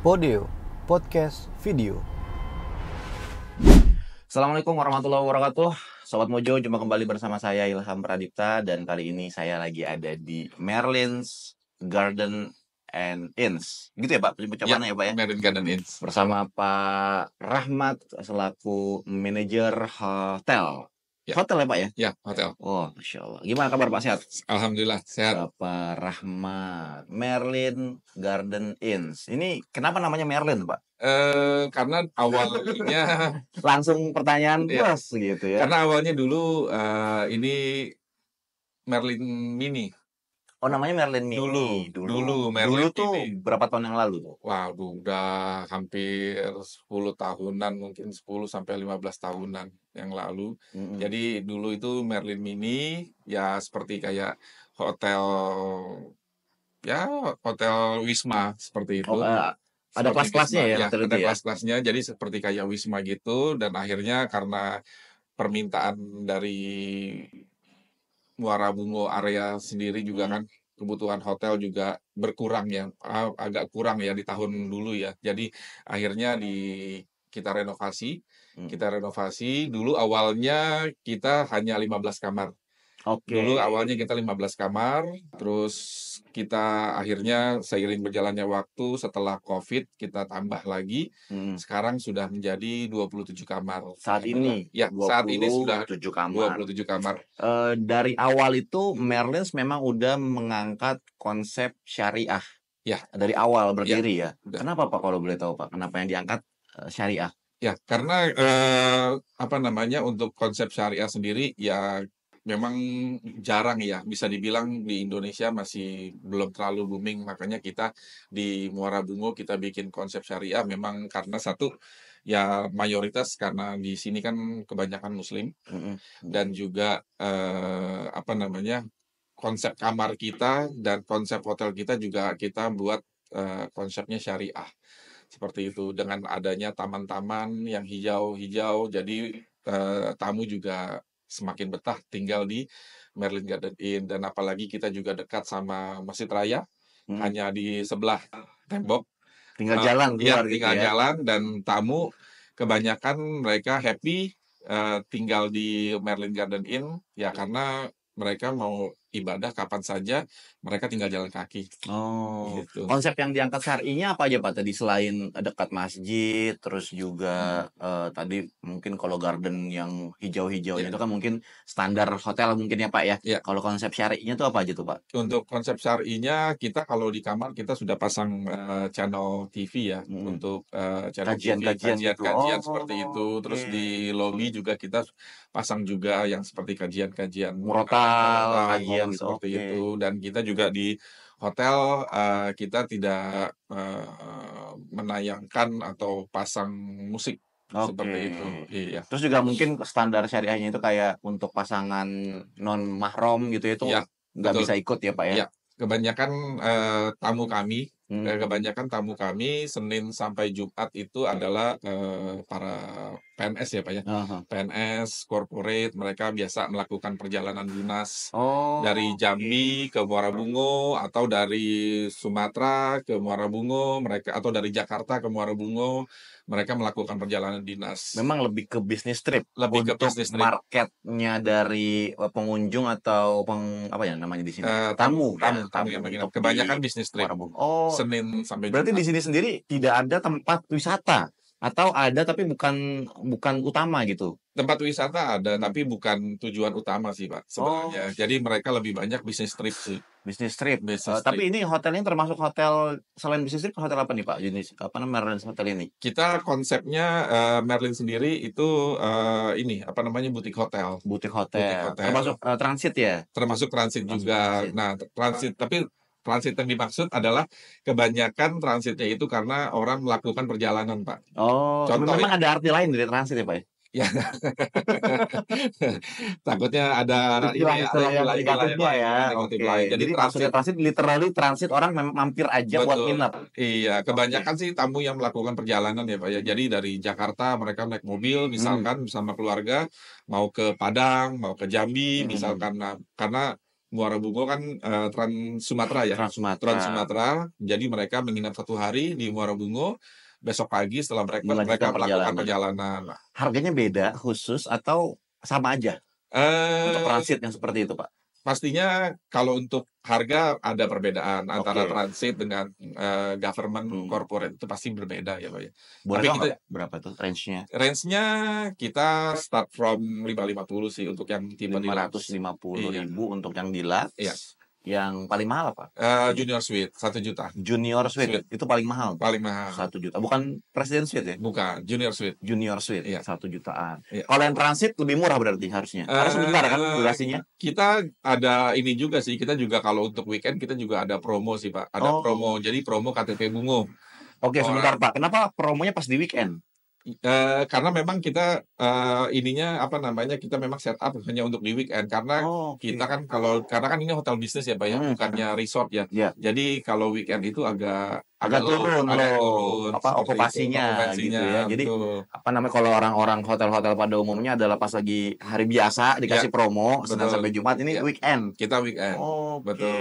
Podeo Podcast Video. Assalamualaikum warahmatullahi wabarakatuh. Sobat Mojo, jumpa kembali bersama saya Ilham Pradipta. Dan kali ini saya lagi ada di Merlin's Garden and Inns. Gitu ya Pak, penyebutannya ya Pak ya? Merlin Garden Inns. Bersama Pak Rahmat selaku manajer hotel. Ya. Hotel ya Pak ya? Ya, hotel. Oh, Masya Allah. Gimana kabar Pak, sehat? Alhamdulillah sehat. Bapak Rahmat, Merlin Garden Inns. Ini kenapa namanya Merlin Pak? Karena awalnya Langsung pertanyaan Ya. bos gitu ya. karena awalnya dulu ini Merlin Mini. Oh, namanya Merlin Mini. Dulu Merlin tuh Mini. berapa tahun yang lalu tuh? Waduh, udah hampir 10 tahunan, mungkin 10 sampai 15 tahunan yang lalu. Mm-mm. Jadi dulu itu Merlin Mini ya seperti kayak hotel hotel Wisma seperti itu. Oh, ada Seperti kelas-kelasnya Wisma. ya, Ya, hotel itu ada ya? kelas-kelasnya. Jadi seperti kayak Wisma gitu, dan akhirnya karena permintaan dari Muara Bungo area sendiri juga kan, kebutuhan hotel juga berkurang ya, agak kurang ya di tahun dulu ya. Jadi akhirnya kita renovasi. Dulu awalnya kita hanya 15 kamar. Oke. Dulu awalnya kita 15 kamar, terus kita akhirnya seiring berjalannya waktu setelah COVID kita tambah lagi. Mm. Sekarang sudah menjadi 27 kamar. Saat ini? Ya, saat ini sudah 27 kamar. 27 kamar. Dari awal itu Merlin's memang udah mengangkat konsep syariah. Ya. Dari awal berdiri ya. udah. Kenapa Pak kalau boleh tahu Pak? Kenapa yang diangkat syariah? Ya, karena untuk konsep syariah sendiri ya memang jarang ya, bisa dibilang di Indonesia masih belum terlalu booming. Makanya kita di Muara Bungo kita bikin konsep syariah memang karena satu ya mayoritas karena di sini kan kebanyakan Muslim, dan juga konsep kamar kita dan konsep hotel kita juga kita buat konsepnya syariah. Seperti itu, dengan adanya taman-taman yang hijau-hijau, jadi tamu juga semakin betah tinggal di Merlin Garden Inn. Dan apalagi kita juga dekat sama Masjid Raya, hanya di sebelah tembok. Tinggal jalan keluar gitu tinggal ya. jalan, dan tamu kebanyakan mereka happy tinggal di Merlin Garden Inn ya, karena mereka mau ibadah kapan saja, mereka tinggal jalan kaki. Oh, Gitu. konsep yang diangkat syar'inya apa aja Pak tadi, selain dekat masjid, terus juga tadi mungkin kalau garden yang hijau-hijaunya Ya. itu kan mungkin standar hotel mungkin ya Pak ya. Ya. Kalau konsep syar'inya itu apa aja tuh Pak? Untuk konsep syar'inya, kita kalau di kamar kita sudah pasang channel TV ya, untuk channel Kajian-kajian TV, gitu. kajian Oh, seperti itu. Terus oke. di lobi juga kita pasang juga yang seperti kajian-kajian Murotal, kajian gitu. seperti Oke. itu. Dan kita juga di hotel kita tidak menayangkan atau pasang musik seperti Oke. itu. Iya. Terus juga mungkin standar syariahnya itu kayak untuk pasangan non mahram gitu itu Ya, nggak betul. bisa ikut ya Pak ya? Ya, kebanyakan tamu kami Hmm. Senin sampai Jumat itu adalah para PNS ya Pak ya. Aha. PNS, corporate, mereka biasa melakukan perjalanan dinas Oh, dari Jambi ke Muara Bungo, atau dari Sumatera ke Muara Bungo, atau dari Jakarta ke Muara Bungo, mereka melakukan perjalanan dinas. memang lebih ke bisnis trip. Lebih ke Untuk bisnis trip. marketnya dari pengunjung atau apa ya namanya di sini? Tamu yang untuk kebanyakan di bisnis trip. Muara Bungo. Oh, Senin sampai berarti Jumat. di sini sendiri tidak ada tempat wisata atau ada tapi bukan utama gitu. Tempat wisata ada, tapi bukan tujuan utama sih Pak sebenarnya. Jadi mereka lebih banyak bisnis trip sih. Bisnis trip. Bisnis Tapi ini hotelnya termasuk hotel selain bisnis trip, hotel apa nih Pak? Jenis apa namanya Merlin's hotel ini? Kita konsepnya Merlin sendiri itu butik hotel. Butik Butik hotel. hotel. Termasuk transit ya? Termasuk transit juga. Transit. Nah, tapi transit yang dimaksud adalah kebanyakan transitnya itu karena orang melakukan perjalanan Pak. Oh, Contoh memang ada arti lain dari transit ya Pak ya? Ya, takutnya ada negatifnya ya. negatif Oke. lain. Jadi maksudnya transit literally transit orang mampir aja buat Betul. nginep. Iya, kebanyakan sih tamu yang melakukan perjalanan ya Pak ya. Jadi dari Jakarta mereka naik mobil misalkan bersama keluarga mau ke Padang, mau ke Jambi misalkan. Nah, karena Muara Bungo kan Trans Sumatera ya. Trans Trans Sumatera Sumatera. Jadi mereka menginap 1 hari di Muara Bungo. Besok pagi setelah breakfast mereka melanjutkan melakukan perjalanan. perjalanan. Harganya beda khusus atau sama aja untuk Eh, transit yang seperti itu, Pak? Pastinya kalau untuk harga ada perbedaan antara Oke. transit dengan government Hmm. corporate itu pasti berbeda ya Pak ya. Boleh Tapi tahu kita nggak berapa tuh range-nya? range-nya kita start from 550 sih untuk yang tipe deluxe. 550.000 Iya, untuk yang iya. deluxe. Yang paling mahal apa? Junior Suite 1 juta. Junior Suite Suite itu paling mahal. paling mahal. 1 juta. Bukan Presiden Suite ya? Bukan, Junior Suite. Junior Suite Iya. 1 jutaan. Iya. Kalau yang transit lebih murah berarti harusnya. Karena sebentar kan durasinya. Kita ada ini juga sih. Kita juga kalau untuk weekend kita juga ada promo sih Pak. Ada Oh. promo. Jadi promo KTP Bungo. Oke, sebentar Orang Pak. Kenapa promonya pas di weekend? karena memang kita ininya apa namanya kita memang setup hanya untuk di weekend karena Oh, oke. kita kan karena kan ini hotel bisnis ya Pak ya, bukannya resort ya. Iya. Jadi kalau weekend itu agak turun agak loh turun apa seperti itu, okupasinya gitu ya. Jadi betul. apa namanya kalau orang-orang hotel-hotel pada umumnya adalah pas lagi hari biasa dikasih promo Senin betul. sampai Jumat, ini Iya. weekend. Kita weekend. Oke. Betul.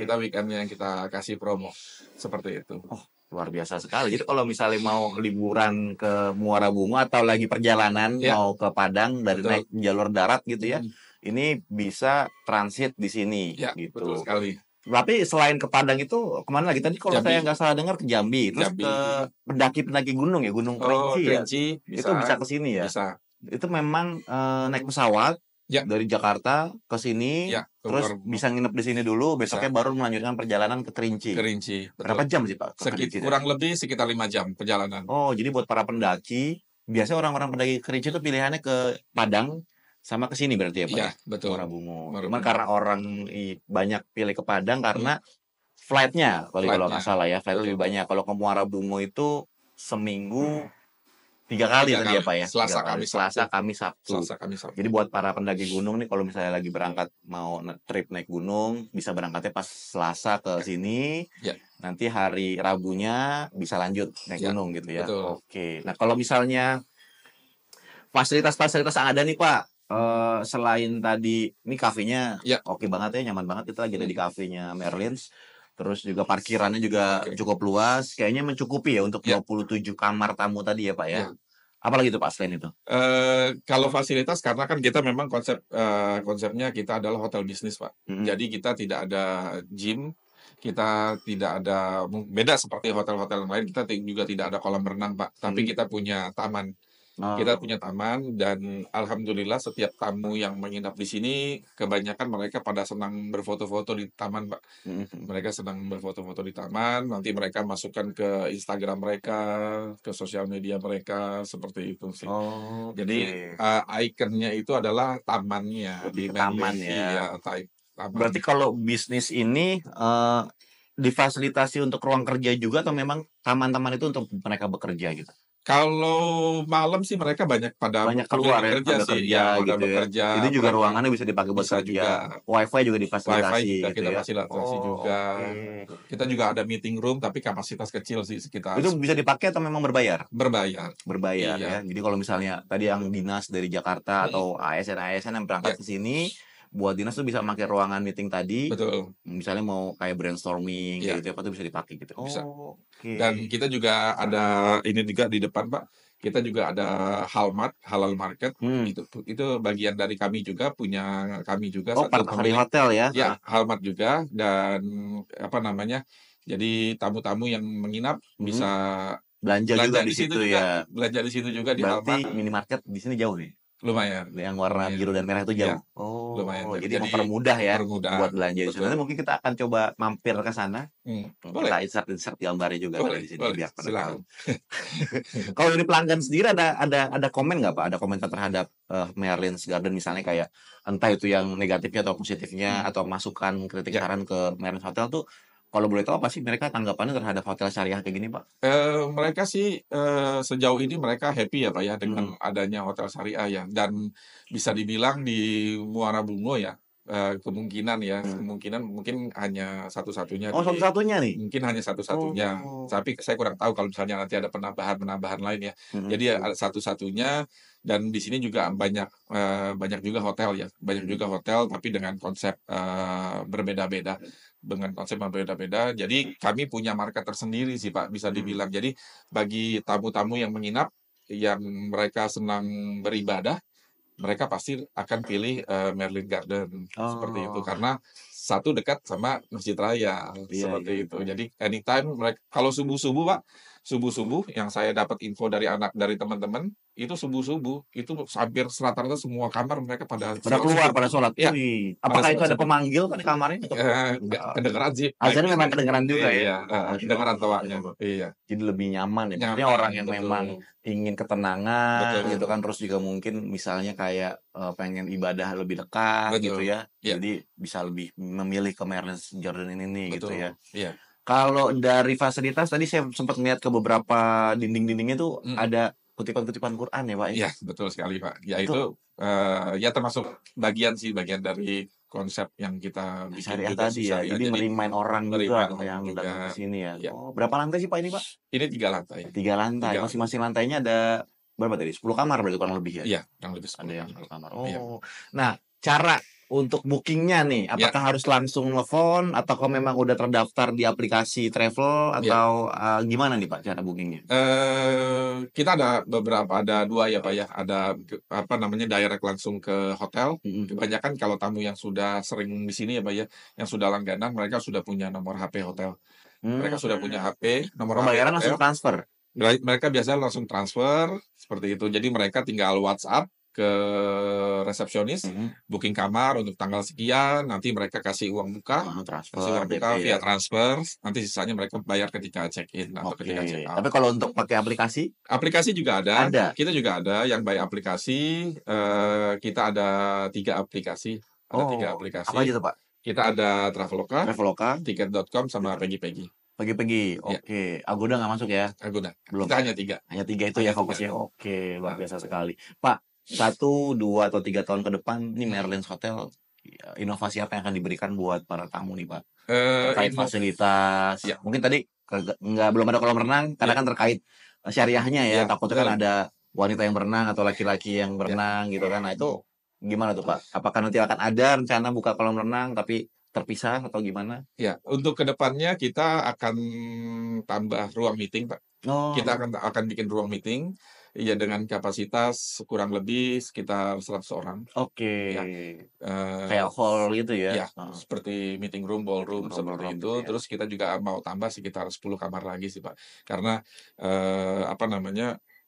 Kita weekendnya yang kita kasih promo seperti itu. Oh, luar biasa sekali. Jadi kalau misalnya mau liburan ke Muara Bungo atau lagi perjalanan Ya. mau ke Padang dari Betul. naik jalur darat gitu ya, ini bisa transit di sini Ya, gitu. betul sekali. Tapi selain ke Padang itu kemana lagi? Tadi kalau Jambi. saya nggak salah dengar ke Jambi, terus Jambi. ke pendaki-pendaki gunung ya, Gunung Oh, Kerinci ya. Kerinci Itu bisa ke sini ya. Bisa. Itu memang naik pesawat Ya. dari Jakarta ke sini, Ya, ke terus Muara Bungo. bisa nginep di sini dulu, besoknya baru melanjutkan perjalanan ke Kerinci. Kerinci, Berapa betul. jam sih Pak ke Kerinci? Kurang lebih sekitar 5 jam perjalanan. Oh, jadi buat para pendaki, biasanya orang-orang pendaki Kerinci itu pilihannya ke Padang sama ke sini berarti ya Pak? Iya, betul. Muara Bungo. Muara Cuman Bungo. karena orang banyak pilih ke Padang karena flight-nya, kalau nggak salah ya, flight Betul. lebih banyak. Kalau ke Muara Bungo itu seminggu 3 kali tadi ya Pak ya? Selasa, 3 kali. Kamis, Selasa, Sabtu. Kamis, Sabtu. Selasa, Kamis, Sabtu. Jadi buat para pendaki gunung nih kalau misalnya lagi berangkat mau trip naik gunung, bisa berangkatnya pas Selasa ke sini. Ya. Nanti hari Rabunya bisa lanjut naik Ya, gunung gitu ya. betul. Oke. Nah, kalau misalnya fasilitas-fasilitas yang ada nih Pak, selain tadi ini kafenya Ya. oke banget ya, nyaman banget, kita lagi ada di kafenya Merlins. Terus juga parkirannya juga cukup luas, kayaknya mencukupi ya untuk 27 kamar tamu tadi ya Pak ya. Ya. Apalagi itu Pak selain itu? Kalau fasilitas karena kan kita memang konsepnya kita adalah hotel bisnis Pak. Jadi kita tidak ada gym, kita tidak ada beda seperti hotel-hotel yang lain, kita juga tidak ada kolam renang Pak, tapi kita punya taman. Kita punya taman dan alhamdulillah setiap tamu yang menginap di sini kebanyakan mereka pada senang berfoto-foto di taman Pak. Mereka senang berfoto-foto di taman, nanti mereka masukkan ke Instagram mereka, ke sosial media mereka seperti itu sih. Oh, jadi ikonnya itu adalah tamannya di taman ya. Taman. Berarti kalau bisnis ini difasilitasi untuk ruang kerja juga atau memang taman-taman itu untuk mereka bekerja gitu? Kalau malam sih mereka banyak keluar ya, bekerja pada sih, kerja gitu bekerja. ya. Itu juga ruangannya bisa dipakai buat Bisa kerja. juga. Wifi juga difasilitasi Wifi juga gitu kita ya. fasilitasi juga. Kita juga ada meeting room tapi kapasitas kecil sih sekitar. Itu bisa dipakai atau memang berbayar? Berbayar. Berbayar Iya. ya. Jadi kalau misalnya tadi yang dinas dari Jakarta atau ASN yang berangkat ke sini, buat dinas tuh bisa pakai ruangan meeting tadi. Betul. Misalnya mau kayak brainstorming gitu apa tuh bisa dipakai gitu. Bisa. Oke. Dan kita juga ada ini juga di depan Pak. Kita juga ada halal market. Itu bagian dari kami juga, punya kami juga. Hari hotel ya? Ya, halmat juga dan apa namanya? Jadi tamu-tamu yang menginap bisa belanja juga di situ ya. Belanja di situ juga di Berarti halmat. minimarket di sini jauh nih. Lumayan. Yang warna biru dan merah itu jauh. Ya, lumayan. Jadi mempermudah ya buat belanja di sana. Nanti mungkin kita akan coba mampir ke sana. Boleh. Kita insert gambarnya juga di sini biar silakan. Kalau dari pelanggan sendiri ada komen nggak Pak? Ada komentar terhadap Merlins Garden misalnya kayak entah itu yang negatifnya atau positifnya atau masukan kritik saran ke Merlins Hotel tuh, kalau boleh tahu apa sih mereka tanggapannya terhadap hotel syariah kayak gini Pak? Mereka sih sejauh ini mereka happy ya Pak ya dengan adanya hotel syariah ya, dan bisa dibilang di Muara Bungo ya kemungkinan mungkin hanya satu-satunya Oh, satu-satunya nih? mungkin hanya satu-satunya. Oh. Tapi saya kurang tahu kalau misalnya nanti ada penambahan lain ya. Jadi ada satu-satunya, dan di sini juga banyak juga hotel ya. Banyak juga hotel tapi dengan konsep berbeda-beda. Dengan konsep yang berbeda-beda. Jadi kami punya market tersendiri sih Pak, bisa dibilang. Jadi bagi tamu-tamu yang menginap, yang mereka senang beribadah, mereka pasti akan pilih Merlin Garden seperti itu, Oh. karena satu dekat sama Masjid Raya seperti itu. Jadi anytime mereka kalau subuh-subuh Pak, subuh-subuh yang saya dapat info dari teman-teman itu subuh-subuh itu hampir rata-rata semua kamar mereka pada Pada keluar, pada sholat. Iya, Wih, pada apakah itu ada sholat. pemanggil kan di kamarnya? Enggak kedengeran sih. Azannya memang kedengeran juga ya? Iya, kedengeran tawanya. Iya, Jadi lebih nyaman ya. Maksudnya nyaman, orang yang betul. memang ingin ketenangan Betul. gitu kan, terus juga mungkin misalnya kayak pengen ibadah lebih dekat Betul. gitu ya. Iya. Jadi bisa lebih memilih ke Merlin's Garden ini nih gitu Betul. ya. Iya. Kalau dari fasilitas tadi saya sempat melihat ke beberapa dinding-dindingnya tuh ada kutipan-kutipan Quran ya, Pak ya? Iya, betul sekali Pak. Ya Itu- itu ya termasuk bagian dari konsep yang kita bikin Syariah juga tadi ya. syariah. Jadi merimain orang juga merimain orang yang juga. datang ke sini ya. Iya. Oh, berapa lantai sih Pak ini, Pak? Ini 3 lantai. 3 lantai. 3 Masing-masing lantainya ada berapa tadi? 10 kamar berarti kurang lebih ya? Iya, yang lebih Ada yang 10 kamar. kamar. Iya. Oh. Nah, cara untuk bookingnya nih, apakah harus langsung telepon atau memang udah terdaftar di aplikasi travel atau gimana nih Pak cara bookingnya? Kita ada 2 ya Pak ya. Ada direct langsung ke hotel. Kebanyakan kalau tamu yang sudah sering di sini ya Pak ya, yang sudah langganan, mereka sudah punya nomor HP hotel. Mereka sudah punya HP, nomor HP Pembayaran hotel. langsung transfer. Mereka biasanya langsung transfer seperti itu. Jadi mereka tinggal WhatsApp ke resepsionis, booking kamar untuk tanggal sekian, nanti mereka kasih uang buka, kasih uang buka via transfer, nanti sisanya mereka bayar ketika check-in atau ketika check-out. Tapi kalau untuk pakai aplikasi? Aplikasi juga ada. Ada. Kita juga ada yang by aplikasi. Kita ada 3 aplikasi. Ada 3 aplikasi. Apa aja tuh Pak? Kita ada Traveloka, Tiket.com, sama Pegi-Pegi. Pagi-pagi, oke. Agoda nggak masuk ya? Agoda. Belum. Kita hanya 3. Hanya 3 itu ya fokusnya. Oke, luar biasa sekali. Pak, 1, 2, atau 3 tahun ke depan nih Merlin's Hotel, inovasi apa yang akan diberikan buat para tamu nih Pak? Terkait fasilitas. Ya. Mungkin tadi belum ada kolam renang karena kan terkait syariahnya ya. Takutnya kan ada wanita yang berenang atau laki-laki yang berenang gitu kan. Nah itu gimana tuh Pak? Apakah nanti akan ada rencana buka kolam renang tapi terpisah atau gimana? Ya, untuk kedepannya kita akan tambah ruang meeting Pak. Kita akan bikin ruang meeting ya dengan kapasitas kurang lebih sekitar 100 orang. Oke. Ya. Kayak hall gitu ya? Ya, seperti meeting room, ballroom seperti itu. Terus kita juga mau tambah sekitar 10 kamar lagi sih Pak. Karena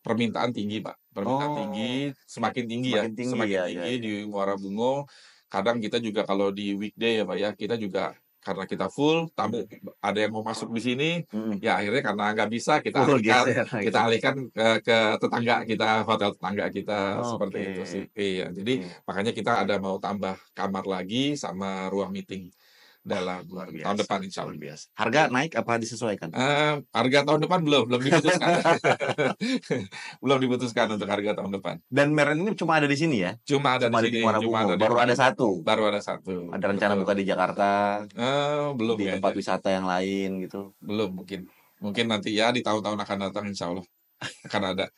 permintaan tinggi Pak. Permintaan tinggi, semakin tinggi di Muara Bungo. Kadang kita juga kalau di weekday ya Pak ya, kita juga karena kita full, tamu ada yang mau masuk di sini, ya akhirnya karena nggak bisa kita alihkan ke tetangga kita, hotel tetangga kita, seperti itu sih. Iya, jadi makanya kita ada mau tambah kamar lagi sama ruang meeting dalam tahun depan insya Allah. Harga naik apa disesuaikan? Harga tahun depan belum diputuskan. Belum diputuskan untuk harga tahun depan. Dan Merlin ini cuma ada di sini ya? Cuma ada di sini. Baru ada satu. Ada rencana buka di Jakarta? Belum. Di tempat wisata yang lain gitu? Belum mungkin nanti ya di tahun-tahun akan datang insya Allah akan ada.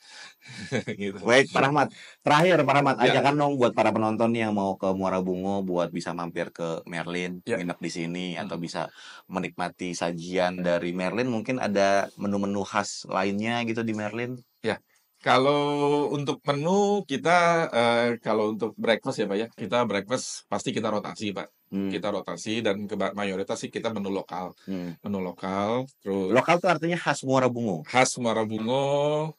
Gitu. Baik Pak Rahmat, terakhir Pak Rahmat, ajakan dong buat para penonton yang mau ke Muara Bungo buat bisa mampir ke Merlin, nginep di sini atau bisa menikmati sajian dari Merlin. Mungkin ada menu-menu khas lainnya gitu di Merlin? Ya, kalau untuk menu kita kalau untuk breakfast ya Pak ya, kita breakfast pasti kita rotasi Pak. Kita rotasi dan mayoritas sih kita menu lokal. Menu lokal. Terus lokal tuh artinya khas Muara Bungo. Khas Muara Bungo.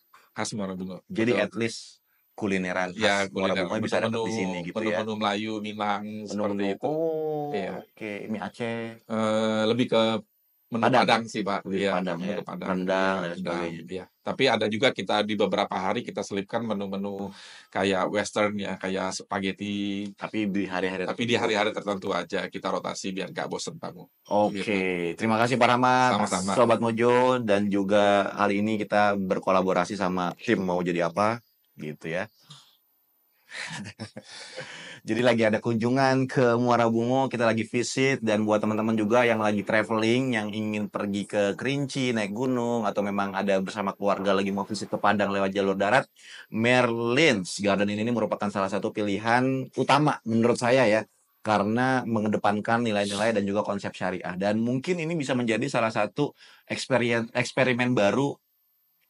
Jadi at least kulineran khas Muara Bungo bisa dapat di sini gitu ya. Menu Melayu, Minang seperti itu. Oke, mie Aceh. Lebih ke menu Padang sih Pak. Iya, Padang, ya. Padang. Rendang dan sebagainya. Ya. Tapi ada juga kita di beberapa hari kita selipkan menu-menu kayak western ya, kayak spaghetti. Tapi di hari-hari tertentu aja kita rotasi biar nggak bosen tamu. Oke. Terima kasih Pak Rahmat, sama-sama. Sobat Mojo, dan juga kali ini kita berkolaborasi sama tim Mau Jadi Apa gitu ya. Jadi lagi ada kunjungan ke Muara Bungo, kita lagi visit, dan buat teman-teman juga yang lagi traveling, yang ingin pergi ke Kerinci, naik gunung, atau memang ada bersama keluarga lagi mau visit ke Padang lewat jalur darat, Merlin's Garden ini merupakan salah satu pilihan utama menurut saya ya, karena mengedepankan nilai-nilai dan juga konsep syariah. Dan mungkin ini bisa menjadi salah satu eksperimen baru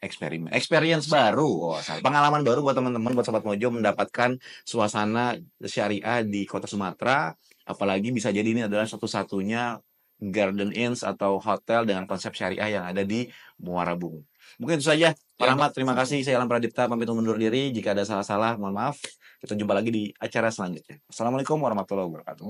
experience baru, pengalaman baru buat teman-teman, buat Sobat Mojo mendapatkan suasana syariah di kota Sumatera, apalagi bisa jadi ini adalah satu-satunya Garden Inns atau hotel dengan konsep syariah yang ada di Muara Bungo. Mungkin itu saja, Pak Ya, Rahmat, Pak. terima kasih. Saya Alam Pradipta, pamit undur diri. Jika ada salah-salah, mohon maaf. Kita jumpa lagi di acara selanjutnya. Assalamualaikum warahmatullahi wabarakatuh.